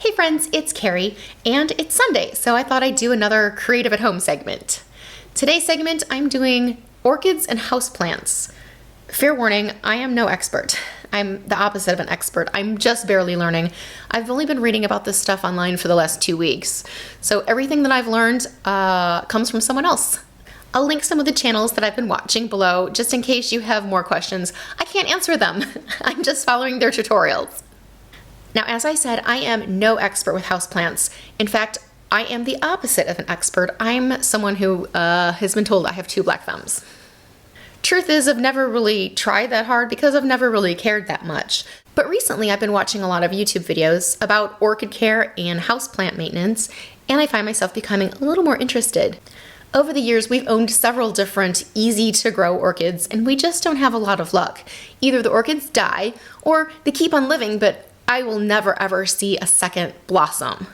Hey friends, it's Carrie, and it's Sunday, so I thought I'd do another Creative at Home segment. Today's segment, I'm doing orchids and houseplants. Fair warning, I am no expert. I'm the opposite of an expert. I'm just barely learning. I've only been reading about this stuff online for the last 2 weeks, so everything that I've learned comes from someone else. I'll link some of the channels that I've been watching below, just in case you have more questions. I can't answer them. I'm just following their tutorials. Now, as I said, I am no expert with houseplants. In fact, I am the opposite of an expert. I'm someone who has been told I have 2 black thumbs. Truth is, I've never really tried that hard because I've never really cared that much. But recently, I've been watching a lot of YouTube videos about orchid care and houseplant maintenance, and I find myself becoming a little more interested. Over the years, we've owned several different easy-to-grow orchids, and we just don't have a lot of luck. Either the orchids die, or they keep on living, but I will never ever see a second blossom.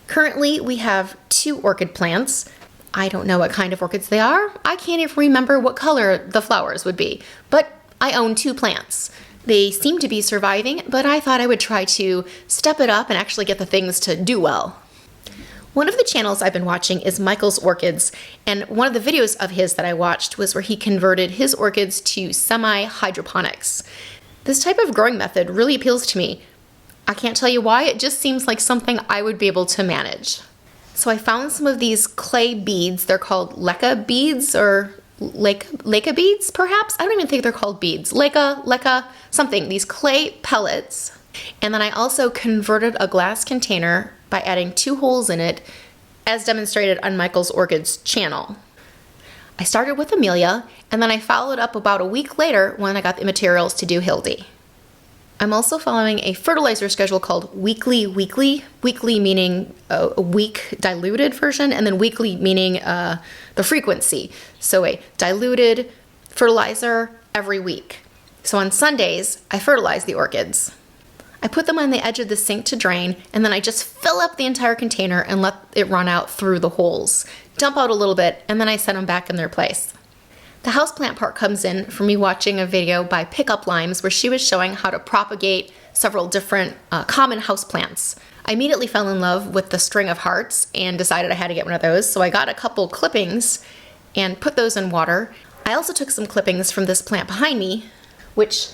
Currently, we have 2 orchid plants. I don't know what kind of orchids they are. I can't even remember what color the flowers would be, but I own 2 plants. They seem to be surviving, but I thought I would try to step it up and actually get the things to do well. One of the channels I've been watching is Michael's Orchids, and one of the videos of his that I watched was where he converted his orchids to semi-hydroponics. This type of growing method really appeals to me. I can't tell you why, it just seems like something I would be able to manage. So I found some of these clay beads. They're called leca beads or leca beads, perhaps? I don't even think they're called beads. Leca, something. These clay pellets. And then I also converted a glass container by adding 2 holes in it, as demonstrated on Michael's Orchids channel. I started with Amelia, and then I followed up about a week later when I got the materials to do Hildy. I'm also following a fertilizer schedule called weekly, weekly meaning a week diluted version, and then weekly meaning the frequency. So a diluted fertilizer every week. So on Sundays, I fertilize the orchids. I put them on the edge of the sink to drain, and then I just fill up the entire container and let it run out through the holes. Dump out a little bit, and then I set them back in their place. The houseplant part comes in from me watching a video by Pickup Limes where she was showing how to propagate several different common houseplants. I immediately fell in love with the string of hearts and decided I had to get one of those, so I got a couple clippings and put those in water. I also took some clippings from this plant behind me, which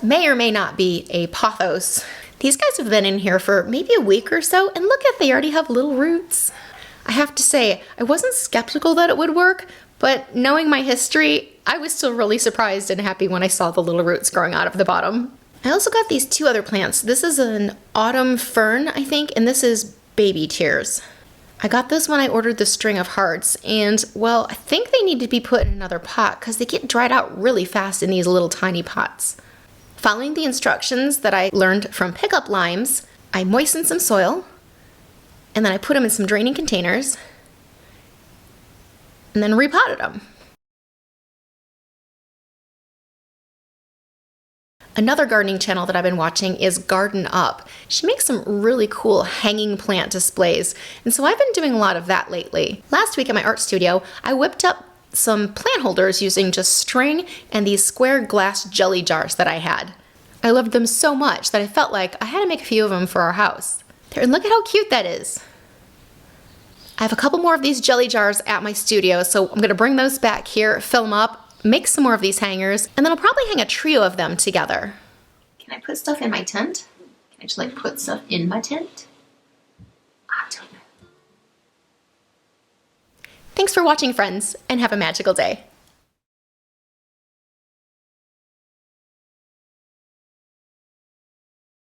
may or may not be a pothos. These guys have been in here for maybe a week or so, and look at, they already have little roots. I have to say, I wasn't skeptical that it would work, but knowing my history, I was still really surprised and happy when I saw the little roots growing out of the bottom. I also got these 2 other plants. This is an autumn fern, I think, and this is baby tears. I got this when I ordered the string of hearts, and well, I think they need to be put in another pot because they get dried out really fast in these little tiny pots. Following the instructions that I learned from Pickup Limes, I moistened some soil, and then I put them in some draining containers, and then repotted them. Another gardening channel that I've been watching is Garden Up. She makes some really cool hanging plant displays, and so I've been doing a lot of that lately. Last week at my art studio, I whipped up some plant holders using just string and these square glass jelly jars that I had. I loved them so much that I felt like I had to make a few of them for our house. There, and look at how cute that is. I have a couple more of these jelly jars at my studio, so I'm gonna bring those back here, fill them up, make some more of these hangers, and then I'll probably hang a trio of them together. Can I put stuff in my tent? Can I just like put stuff in my tent? I don't know. Thanks for watching, friends, and have a magical day.